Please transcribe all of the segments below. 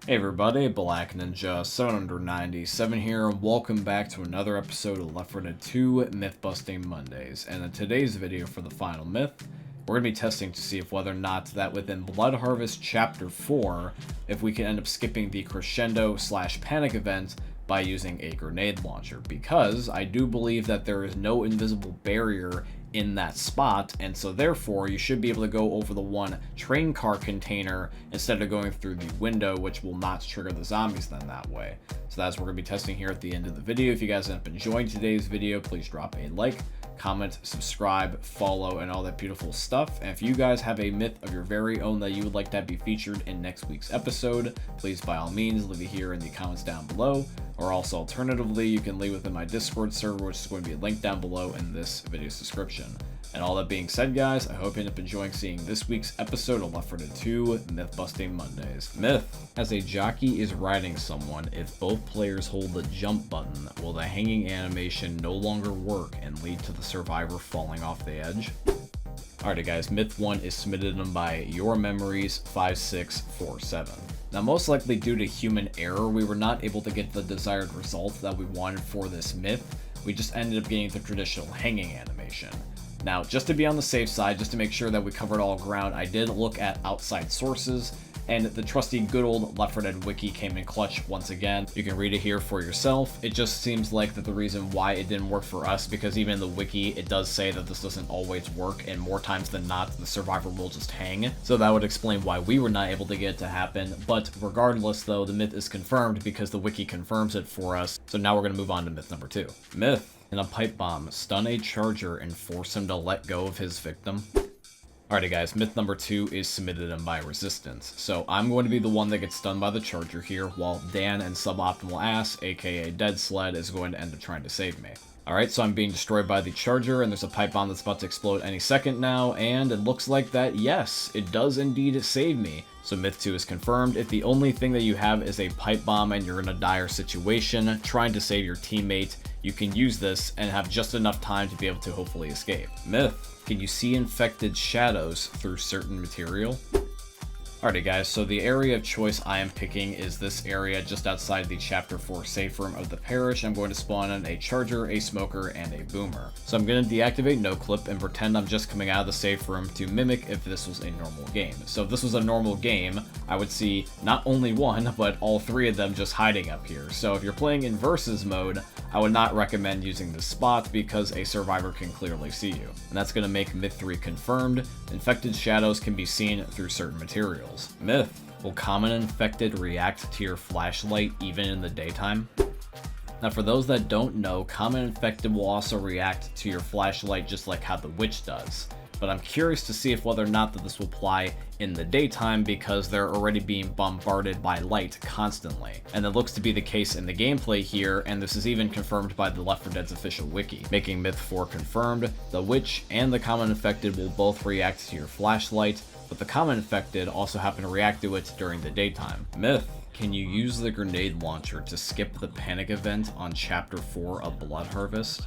Hey everybody, Black Ninja 797 here, and welcome back to another episode of Left 4 Dead 2 Myth Busting Mondays. And in today's video for the final myth, we're going to be testing to see if whether or not that within Blood Harvest Chapter 4, if we can end up skipping the crescendo/panic event by using a grenade launcher, because I do believe that there is no invisible barrier in that spot, and so therefore you should be able to go over the one train car container instead of going through the window, which will not trigger the zombies then that way. So that's what we're going to be testing here at the end of the video. If you guys end up enjoying today's video, please drop a like, comment, subscribe, follow, and all that beautiful stuff. And if you guys have a myth of your very own that you would like to have be featured in next week's episode, please by all means leave it here in the comments down below, or also alternatively you can leave within my Discord server, which is going to be linked down below in this video's description. And all that being said, guys, I hope you end up enjoying seeing this week's episode of Left 4 Dead 2 Myth Busting Mondays. Myth: as a jockey is riding someone, if both players hold the jump button, will the hanging animation no longer work and lead to the survivor falling off the edge? Alrighty guys, myth 1 is submitted in by Your Memories 5647. Now, most likely due to human error, we were not able to get the desired result that we wanted for this myth. We just ended up getting the traditional hanging animation. Now, just to be on the safe side, just to make sure that we covered all ground, I did look at outside sources, and the trusty good old Left 4 Dead wiki came in clutch once again. You can read it here for yourself. It just seems like that the reason why it didn't work for us, because even in the wiki, it does say that this doesn't always work, and more times than not, the survivor will just hang. So that would explain why we were not able to get it to happen. But regardless, though, the myth is confirmed because the wiki confirms it for us. So now we're going to move on to myth number 2. Myth: in a pipe bomb, stun a charger and force him to let go of his victim. Alrighty guys, myth number 2 is submitted in by Resistance. So I'm going to be the one that gets stunned by the charger here, while Dan and Suboptimal Ass, aka Dead Sled, is going to end up trying to save me. Alright, so I'm being destroyed by the charger, and there's a pipe bomb that's about to explode any second now, and it looks like that, yes, it does indeed save me. So myth 2 is confirmed. If the only thing that you have is a pipe bomb and you're in a dire situation, trying to save your teammate, you can use this and have just enough time to be able to hopefully escape. Myth: can you see infected shadows through certain material? Alrighty guys, so the area of choice I am picking is this area just outside the Chapter 4 safe room of the parish. I'm going to spawn in a charger, a smoker, and a boomer. So I'm going to deactivate NoClip and pretend I'm just coming out of the safe room to mimic if this was a normal game. So if this was a normal game, I would see not only one, but all three of them just hiding up here. So if you're playing in versus mode, I would not recommend using this spot because a survivor can clearly see you. And that's going to make myth 3 confirmed. Infected shadows can be seen through certain materials. Myth: will common infected react to your flashlight even in the daytime? Now, for those that don't know, common infected will also react to your flashlight just like how the witch does. But I'm curious to see if whether or not that this will apply in the daytime, because they're already being bombarded by light constantly. And it looks to be the case in the gameplay here, and this is even confirmed by the Left 4 Dead's official wiki. Making myth 4 confirmed, the witch and the common infected will both react to your flashlight, but the common infected also happen to react to it during the daytime. Myth: can you use the grenade launcher to skip the panic event on Chapter 4 of Blood Harvest?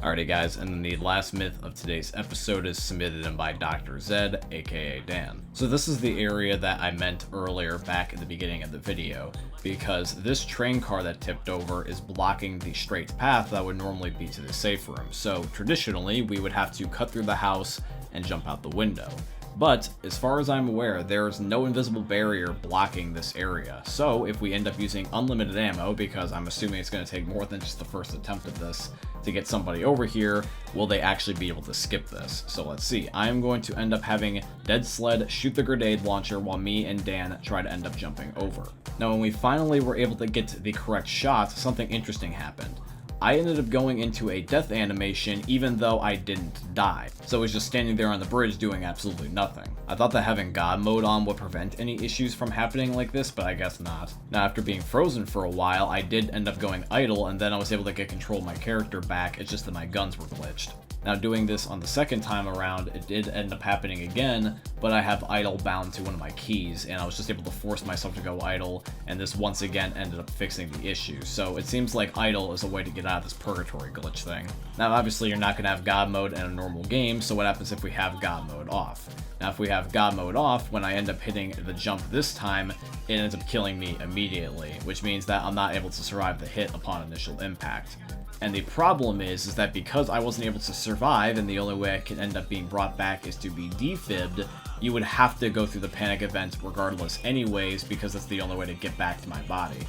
Alrighty guys, and then the last myth of today's episode is submitted in by Dr. Zed, aka Dan. So this is the area that I meant earlier back at the beginning of the video, because this train car that tipped over is blocking the straight path that would normally be to the safe room. So traditionally, we would have to cut through the house and jump out the window. But as far as I'm aware, there's no invisible barrier blocking this area. So if we end up using unlimited ammo, because I'm assuming it's going to take more than just the first attempt at this to get somebody over here, will they actually be able to skip this? So let's see. I'm going to end up having Dead Sled shoot the grenade launcher while me and Dan try to end up jumping over. Now, when we finally were able to get the correct shot, something interesting happened. I ended up going into a death animation even though I didn't die. So I was just standing there on the bridge doing absolutely nothing. I thought that having God mode on would prevent any issues from happening like this, but I guess not. Now, after being frozen for a while, I did end up going idle, and then I was able to get control of my character back. It's just that my guns were glitched. Now doing this on the second time around, it did end up happening again, but I have idle bound to one of my keys, and I was just able to force myself to go idle, and this once again ended up fixing the issue. So it seems like idle is a way to get out of this purgatory glitch thing. Now obviously you're not going to have God mode in a normal game, so what happens if we have God mode off? Now if we have God mode off, when I end up hitting the jump this time, it ends up killing me immediately, which means that I'm not able to survive the hit upon initial impact. And the problem is that because I wasn't able to survive and the only way I can end up being brought back is to be defibbed, you would have to go through the panic event regardless anyways, because that's the only way to get back to my body.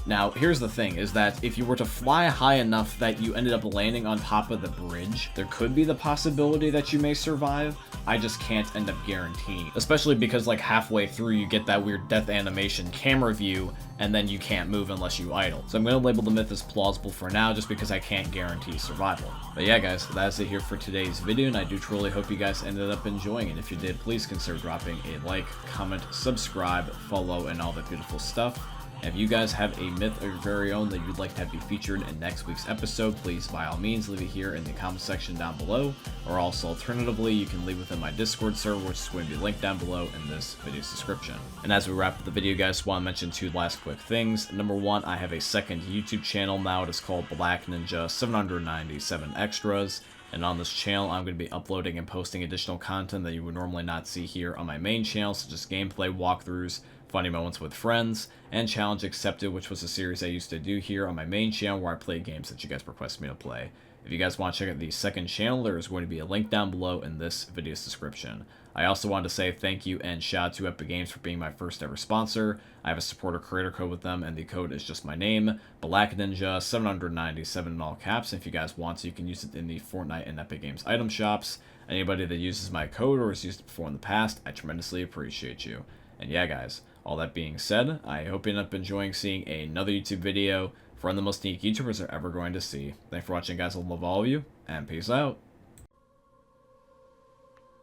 Now, here's the thing, is that if you were to fly high enough that you ended up landing on top of the bridge, there could be the possibility that you may survive. I just can't end up guaranteeing. Especially because like halfway through you get that weird death animation camera view, and then you can't move unless you idle. So I'm going to label the myth as plausible for now, just because I can't guarantee survival. But yeah guys, that's it here for today's video, and I do truly hope you guys ended up enjoying it. If you did, please consider dropping a like, comment, subscribe, follow, and all that beautiful stuff. And if you guys have a myth of your very own that you'd like to have be featured in next week's episode, please by all means leave it here in the comment section down below, or also alternatively you can leave within my Discord server, which is going to be linked down below in this video's description. And as we wrap up the video guys, I want to mention two last quick things. Number one, I have a second YouTube channel now. It is called Black Ninja 797 Extras. And on this channel, I'm going to be uploading and posting additional content that you would normally not see here on my main channel, such as gameplay walkthroughs, funny moments with friends, and Challenge Accepted, which was a series I used to do here on my main channel where I play games that you guys request me to play. If you guys want to check out the second channel, there is going to be a link down below in this video's description. I also wanted to say thank you and shout out to Epic Games for being my first ever sponsor. I have a supporter creator code with them, and the code is just my name, Black Ninja 797 in all caps. And if you guys want to, you can use it in the Fortnite and Epic Games item shops. Anybody that uses my code or has used it before in the past, I tremendously appreciate you. And yeah guys, all that being said, I hope you end up enjoying seeing another YouTube video from the most unique YouTubers are ever going to see. Thanks for watching guys, I love all of you, and peace out.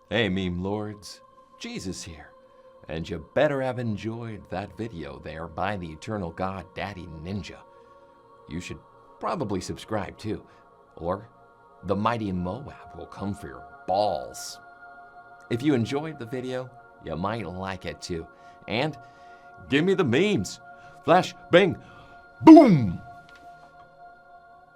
Hey meme lords, Jesus here, and you better have enjoyed that video there by the eternal god Daddy Ninja. You should probably subscribe too, or the mighty Moab will come for your balls. If you enjoyed the video, you might like it too, and give me the memes. Flash, bang, boom!